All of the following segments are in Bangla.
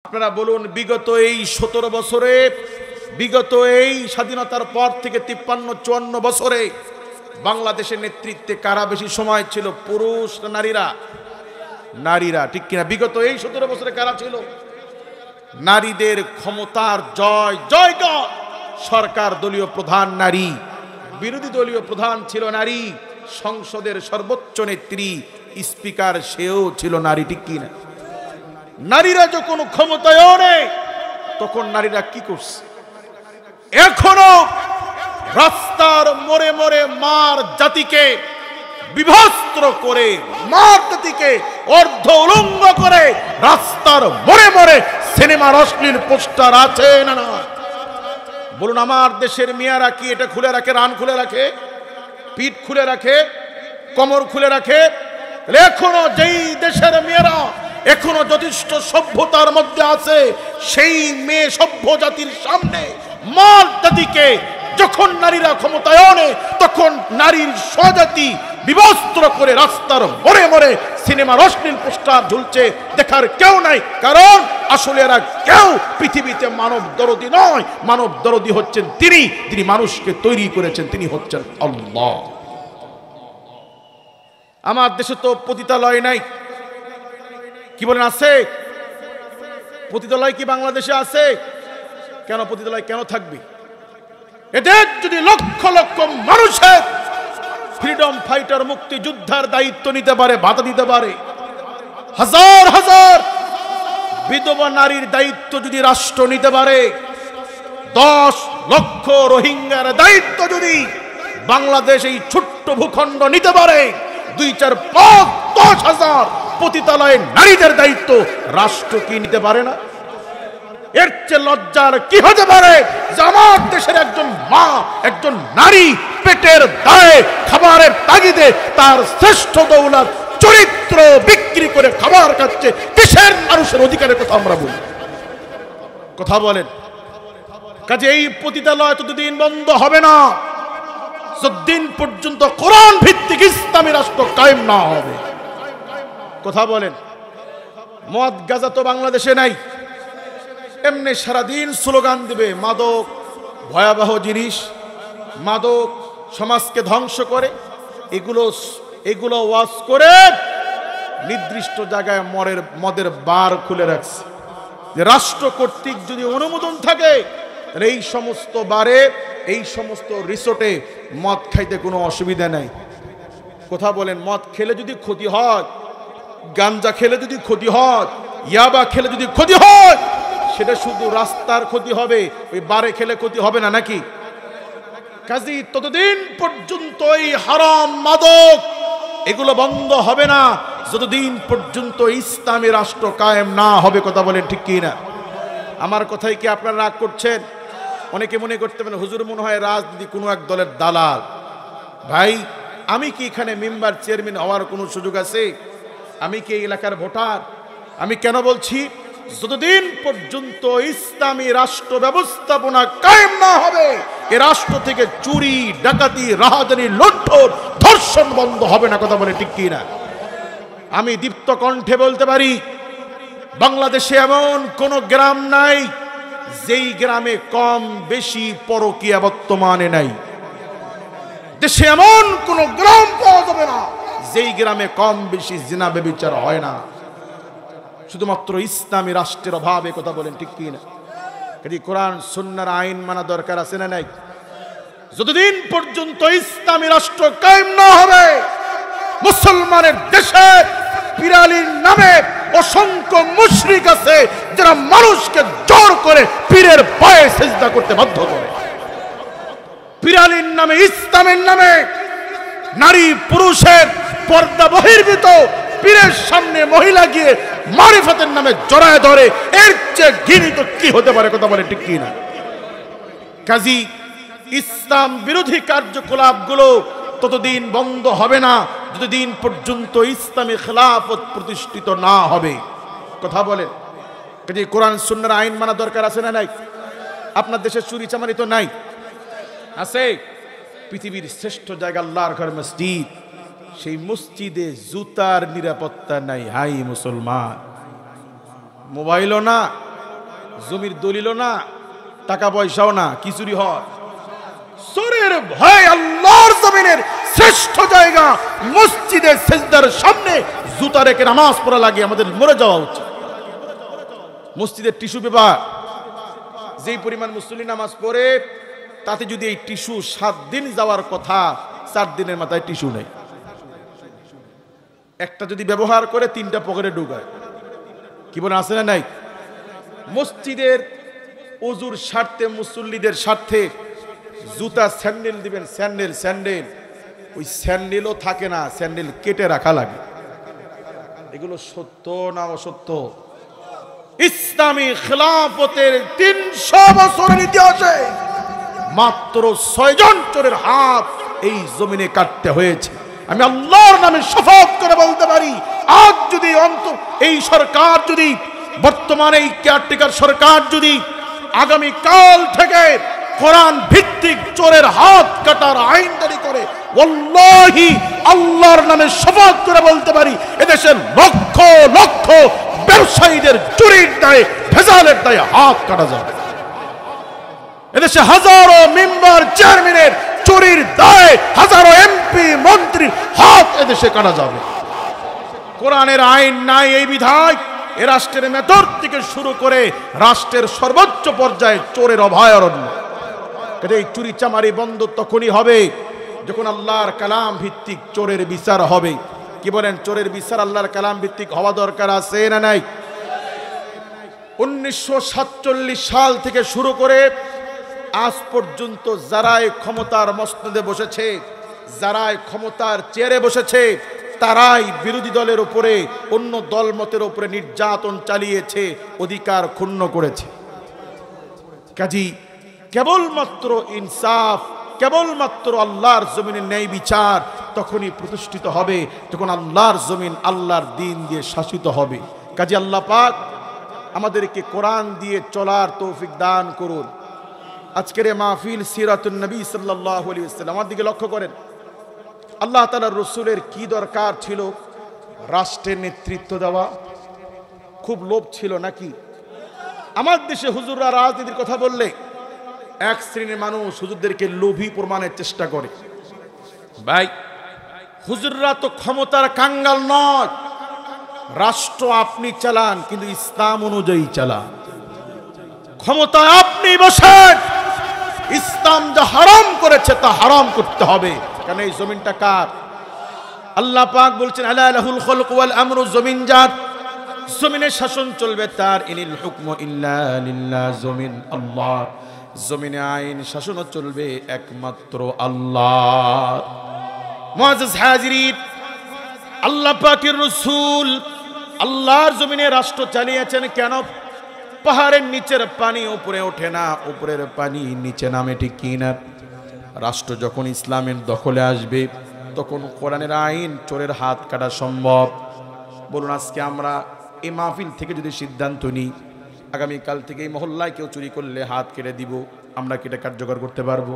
আপনারা বলুন, বিগত এই 17 বছরে, বিগত এই স্বাধীনতার পর থেকে 53-54 বছরে বাংলাদেশের নেতৃত্বে কারা বেশি সময় ছিল, পুরুষ না নারীরা? নারীরা, ঠিক কিনা? বিগত এই 17 বছরে কারা ছিল? নারীদের ক্ষমতার জয় জয়গান। সরকার দলীয় প্রধান নারী, বিরোধী দলীয় প্রধান ছিল নারী, সংসদের সর্বোচ্চ নেত্রী স্পিকার সেও ছিল নারী, ঠিক কিনা? নারীরা যখন ক্ষমতায় নেই তখন নারীরা কি করছে? এখনো রাস্তার মোড়ে মোড়ে মার জাতিকে বিভস্ত্র করে, মার জাতিকে অর্ধ উলঙ্গ করে রাস্তার মোড়ে মোড়ে সিনেমার অশ্লীল পোস্টার আছে না না? বলুন, আমার দেশের মেয়েরা কি এটা খুলে রাখে? রান খুলে রাখে, পিঠ খুলে রাখে, কোমর খুলে রাখে? এখনো যেই দেশের মেয়েরা এখনো যথেষ্ট সভ্যতার মধ্যে আছে, সেই মেয়ে সভ্য জাতির সামনে মার জাতিকে যখন নারীরা ক্ষমতায় আনে তখন নারীর স্বজাতি বিবস্ত্র করে রাস্তার মোড়ে মোড়ে সিনেমার অশ্লীল পোস্টার ঝুলছে, দেখার কেউ নাই। কারণ আসলে এরা কেউ পৃথিবীতে মানব দরদি নয়, মানব দরদি হচ্ছেন তিনি, যিনি মানুষকে তৈরি করেছেন, তিনি হচ্ছেন আল্লাহ। আমার দেশে তো পতিতালয় নাই, কি বলেন? আছে পতিতালয়? কি বাংলাদেশে আছে? কেন পতিতালয় কেন থাকবে? এদের যদি লক্ষ লক্ষ মানুষের ফ্রিডম ফাইটার, মুক্তি যোদ্ধার দায়িত্ব নিতে পারে, ভাতা দিতে পারে, হাজার হাজার বিধবা নারীর দায়িত্ব যদি রাষ্ট্র নিতে পারে, 10 লক্ষ রোহিঙ্গার দায়িত্ব যদি বাংলাদেশ এই ছোট্ট ভূখণ্ড নিতে পারে, 2, 4, 5, 10 হাজার পতিতালয়ে নারীদের দায়িত্ব রাষ্ট্র কি নিতে পারে না? এর চেয়ে লজ্জার কি হতে পারে যে আমার দেশের একজন মা, একজন নারী পেটের দায়ে, খাবারের তাগিদে তার শ্রেষ্ঠ দৌলত চরিত্র বিক্রি করে খাবার খাচ্ছে। দেশের মানুষের অধিকারের কথা আমরা বলি, কথা বলেন। কাজে এই পতিতালয় ততদিন বন্ধ হবে না যতদিন পর্যন্ত কোরআন ভিত্তিক ইসলামী রাষ্ট্র কায়েম না হবে, কথা বলেন। মদ গাঁজা তো বাংলাদেশে নাই, এমনি সারাদিন স্লোগান দিবে মাদক ভয়াবহ জিনিস, মাদক সমাজকে ধ্বংস করে, এগুলো ওয়াজ করে নির্দিষ্ট জায়গায় মদের বার খুলে রাখছে। যে রাষ্ট্র কর্তৃক যদি অনুমোদন থাকে তাহলে এই সমস্ত বারে, এই সমস্ত রিসোর্টে মদ খাইতে কোনো অসুবিধা নাই, কথা বলেন। মদ খেলে যদি ক্ষতি হয়, গাঞ্জা খেলে যদি ক্ষতি হয়, ইয়াবা খেলে যদি ক্ষতি হয়, সেটা শুধু রাস্তার ক্ষতি হবে, ওই বারে খেলে ক্ষতি হবে না নাকি? কাজী ততদিন পর্যন্ত এই হারাম মাদক এগুলো বন্ধ হবে না যতদিন পর্যন্ত ইসলামী রাষ্ট্র কায়েম না হবে, কথা বলেন ঠিক কি না? আমার কথাই কি আপনারা রাগ করছেন? অনেকে মনে করতে পারেন হুজুর মনে হয় রাজনীতি কোনো এক দলের দালাল। ভাই, আমি কি এখানে মেম্বার চেয়ারম্যান হওয়ার কোনো সুযোগ আছে? আমি কি এই এলাকার ভোটার? আমি কেন বলছি, যতদিন পর্যন্ত ইসলামী রাষ্ট্র ব্যবস্থাপনা কায়েম না হবে, এ রাষ্ট্র থেকে চুরি, ডাকাতি, রাহাজানি, লুণ্ঠন, ধর্ষণ বন্ধ হবে না, কথা বলে ঠিক কি না? আমি দীপ্ত কণ্ঠে বলতে পারি, বাংলাদেশে এমন কোন গ্রাম নাই যেই গ্রামে কম বেশি পরকীয়া বর্তমানে নাই। দেশে এমন কোন গ্রাম পাওয়া যাবে না যেই গ্রামে কম বেশি জিনা ব্যভিচার হয় না, শুধুমাত্র ইসলামী রাষ্ট্রের অভাবে, কথা বলেন ঠিক কি না? কোরআন সুন্নাহর আইন মানা দরকার আছে না নাই? যতদিন পর্যন্ত ইসলামী রাষ্ট্র কায়েম না হবে, মুসলমানের দেশে পীরালির নামে অসংখ্য মুশরিক আছে যারা মানুষকে জোর করে পীরের পায়ে সিজদা করতে বাধ্য করে। পীরালির নামে, ইসলামের নামে নারী পুরুষের পর্দা বহির্ভূত পীরের সামনে মহিলা গিয়ে মারিফতের নামে জড়ায় ধরে, এর চেয়ে ঘৃণিত কি হতে পারে, কথা বলে ঠিক কি না? কাজী ইসলাম বিরোধী কার্যকলাপগুলো ততদিন বন্ধ হবে না যতদিন পর্যন্ত ইসলামী খেলাফত প্রতিষ্ঠিত না হবে, কথা বলেন। কাজী কোরআন সুন্নাহর আইন মানা দরকার আছে না নাই? আপনার দেশে চুরি চামারি তো নাই, আছে? পৃথিবীর শ্রেষ্ঠ জায়গা আল্লাহর ঘর মসজিদ, সেই মসজিদে জুতার নিরাপত্তা নাই। হাই মুসলমান, মোবাইলও না, জমির দলিলও না, টাকা পয়সাও না, কি চুরি হয়? চোরের ভয় আল্লাহর জমিনের শ্রেষ্ঠ জায়গা মসজিদে সিজদার সামনে জুতা রেখে নামাজ পড়া লাগে, আমাদের মরে যাওয়া উচিত। মসজিদের টিস্যু পেপার যেই পরিমাণ মুসল্লি নামাজ পড়ে, তাতে যদি এই টিস্যু 7 দিন যাওয়ার কথা, 4 দিনের মাথায় টিস্যু নেই। একটা যদি ব্যবহার করে 3টা পকেটে ঢুকায়, কি বলে আছে না নাই? মসজিদের ওযুর স্বার্থে, মুসল্লিদের স্বার্থে জুতা স্যান্ডেল দিবেন, স্যান্ডেল ওই স্যান্ডেলও থাকে না, স্যান্ডেল কেটে রাখা লাগে। এগুলো সত্য না অসত্য? ইসলামী খেলাফতের 300 বছরের ইতিহাসে মাত্র 6 জন চোরের হাত এই জমিনে কাটতে হয়েছে। আমি আল্লাহর নামে শপথ করে বলতে পারি, আজ যদি এই সরকার, যদি বর্তমানে এই কেয়ারটেকার সরকার যদি আগামী কাল থেকে কোরআন ভিত্তিক চোরের হাত কাটার আইন জারি করে, ওয়াল্লাহি আল্লাহর নামে শপথ করে বলতে পারি, এদেশের লক্ষ লক্ষ ব্যবসায়ীদের চুরির দায়ে, ভেজালের দায়ে হাত কাটা যাবে। এদেশে হাজারো মেম্বার, চেয়ারম্যানের চুরির দায়ে হাজারো এমপি, মন্ত্রীর হাত এদেশে কাটা যাবে। কোরআনের আইন নাই এই বিধায় এ রাষ্ট্রের মেথর থেকে শুরু করে রাষ্ট্রের সর্বোচ্চ পর্যায়ে চোরের অভয়ারণ্য। এই চুরি চামারি বন্ধ তখনই হবে যখন আল্লাহর কালাম ভিত্তিক চোরের বিচার হবে। কি বলেন? চোরের বিচার আল্লাহর কালাম ভিত্তিক হওয়া দরকার আছে না নাই? 1947 সাল থেকে শুরু করে আজ পর্যন্ত যারাই ক্ষমতার মসনদে বসেছে, যারাই ক্ষমতার চেয়ারে বসেছে, তারাই বিরোধী দলের উপরে, অন্য দলমতের উপরে নির্যাতন চালিয়েছে, অধিকার ক্ষুণ্ণ করেছে। কাজী কেবলমাত্র ইনসাফ, কেবলমাত্র আল্লাহর জমিনের ন্যায় বিচার তখনই প্রতিষ্ঠিত হবে যখন আল্লাহর জমিন আল্লাহর দ্বীন দিয়ে শাসিত হবে। কাজী আল্লাহ পাক আমাদেরকে কোরআন দিয়ে চলার তৌফিক দান করুন। আজকের এই মাহফিল সিরাতুন নবী সাল্লাল্লাহু আলাইহি ওয়াসাল্লাম। আমার দিকে লক্ষ্য করেন, আল্লাহ তাআলার রাসূলের কি দরকার ছিল? রাষ্ট্রের নেতৃত্ব দেওয়া। খুব লোভ ছিল নাকি? আমার দেশে হুজুররা রাজনীতির কথা বললে এক শ্রেণীর মানুষ হুজুরদেরকে লোভী প্রমাণের চেষ্টা করে। ভাই, হুজুররা তো ক্ষমতার কাঙ্গাল নয়। রাষ্ট্র আপনি চালান, কিন্তু ইসলাম অনুযায়ী চালান। ক্ষমতায় আপনি বসেন, ইসলাম যা হারাম করেছে তা হারাম করতে হবে। কারণ এই জমিনটা কার? আল্লাহ পাক বলছেন, আলা লাহুল খালকু ওয়াল আমরু, জমিন যার, জমিনের শাসন চলবে তার। ইনিল হুকমু ইল্লা লিল্লাহ, জমিন আল্লাহ, জমিনে আইন শাসনও চলবে একমাত্র আল্লাহ। মুআজ্জাজ হাজিরিন, আল্লাহ পাকের রাসূল আল্লাহর জমিনে রাষ্ট্র চালিয়েছেন কেন? পাহাড়ের নিচের পানি উপরে ওঠে না, উপরের পানি নিচে নামে, ঠিক কি না? রাষ্ট্র যখন ইসলামের দখলে আসবে তখন কোরআনের আইন চোরের হাত কাটা সম্ভব। বলুন, আজকে আমরা এই মাহফিল থেকে যদি সিদ্ধান্ত নিই আগামীকাল থেকে এই মহল্লায় কেউ চুরি করলে হাত কেটে দিব, আমরা কি এটা কার্যকর করতে পারবো?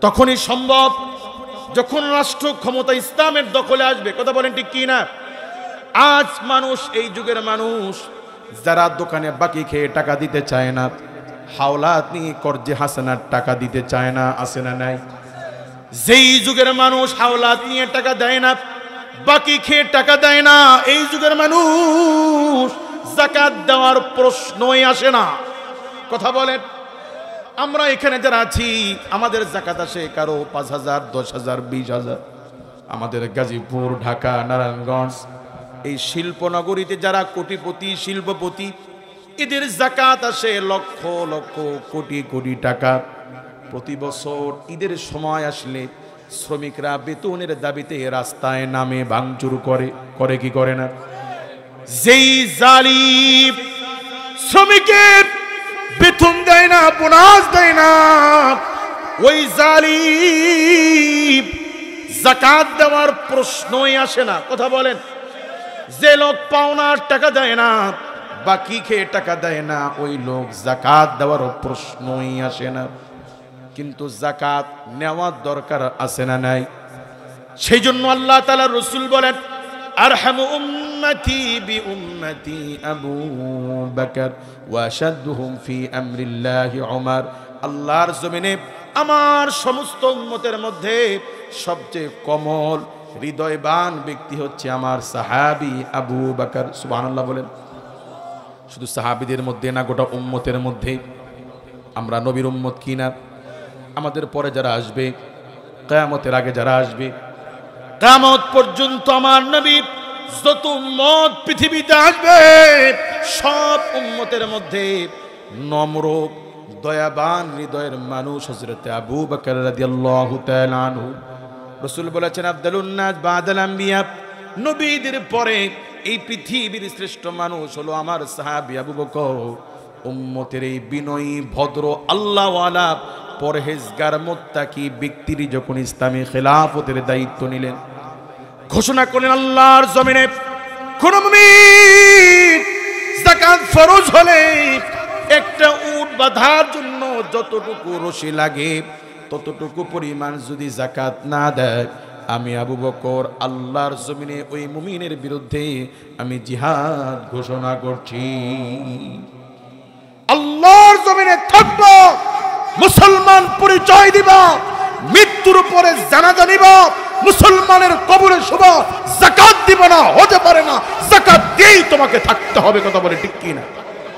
তখনই সম্ভব যখন রাষ্ট্র ক্ষমতা ইসলামের দখলে আসবে। কথা বলেন ঠিক কি না? আজ মানুষ, এই যুগের মানুষ যারা দোকানে বাকি খেয়ে টাকা দিতে চায় না, হাওলাত নিয়ে কর্জে হাসানার টাকা দিতে চায় না, আছে না নাই? যেই যুগের মানুষ হাওলাত নিয়ে টাকা দেয় না, বাকি খেয়ে টাকা দেয় না, এই যুগের মানুষ যাকাত দেওয়ার প্রশ্নই আসে না। কথা বলেন, আমরা এখানে যারা আছি আমাদের যাকাত আসে কারো 5,000, 10,000, 20,000। আমাদের গাজীপুর, ঢাকা, নারায়ণগঞ্জ এই শিল্পনগরীতে যারা কোটিপতি, শিল্পপতি, এদের যাকাত আসে লক্ষ লক্ষ, কোটি কোটি টাকা। প্রতি বছর ঈদের সময় আসলে শ্রমিকরা বেতনের দাবিতে রাস্তায় নামে, ভাঙচুর করে, করে কি করে না? যেই জালিম শ্রমিকের বেতন দেয় না, বোনাস দেয় না, ওই জালিম যাকাত দেওয়ার প্রশ্নই আসে না। কথা বলেন, যে লোক পাওনার টাকা দেয় না, বাকি খেয়ে টাকা দেয় না, ওই লোক যাকাত দেওয়ার প্রশ্নই আসে না। কিন্তু যাকাত নেওয়ার দরকার আছে না নাই? সেই জন্য আল্লাহ তাআলা রাসূল বলেন, আরহামু উম্মতি বিউম্মতি আবু বকর ওয়া আশাদুহুম ফি আমরিল্লাহি উমর। আল্লাহর জমিনে আমার সমস্ত উম্মতের মধ্যে সবচেয়ে কোমল হৃদয়বান ব্যক্তি হচ্ছে আমার সাহাবী আবু বকর। সুবহানাল্লাহ বলেন। শুধু সাহাবীদের মধ্যে না, গোটা উম্মতের মধ্যে। আমরা নবীর উম্মত কি না? আমাদের পরে যারা আসবে, কিয়ামতের আগে যারা আসবে, কিয়ামত পর্যন্ত আমার নবী যত উম্মত পৃথিবীতে আসবে সব উম্মতের মধ্যে নম্র দয়াবান হৃদয়ের মানুষ হযরত আবু বকর রাদিয়াল্লাহু তাআলা আনহু। রাসূল বলেছেন, আফদালুন নাস বাদাল আম্বিয়া, নবীদের পরে এই পৃথিবীর শ্রেষ্ঠ মানুষ হলো আমার সাহাবী আবু বকর। উম্মতের এই বিনয়ী ভদ্র আল্লাহওয়ালা পরহেজগার মুত্তাকি ব্যক্তির যখন ইসলামী খেলাফতের দায়িত্ব নিলেন, ঘোষণা করলেন আল্লাহর জমিনে কোন মুমিন যাকাত ফরজ হলে একটা উট বাঁধার জন্য যতটুকু রশি লাগে ততটুকু পরিমাণ যদি যাকাত না দেয়, আমি আবু বকর আল্লাহর জমিনে ওই মুমিনের বিরুদ্ধে আমি জিহাদ ঘোষণা করছি। আল্লাহর জমিনে থাকব, মুসলমান পরিচয় দিব, মৃত্যুর উপরে জানাজা নিব, মুসলমানের কবরে শুভ, যাকাত দিব না, হতে পারে না, যাকাত দিয়েই তোমাকে থাকতে হবে। কথা বলে ঠিক কিনা?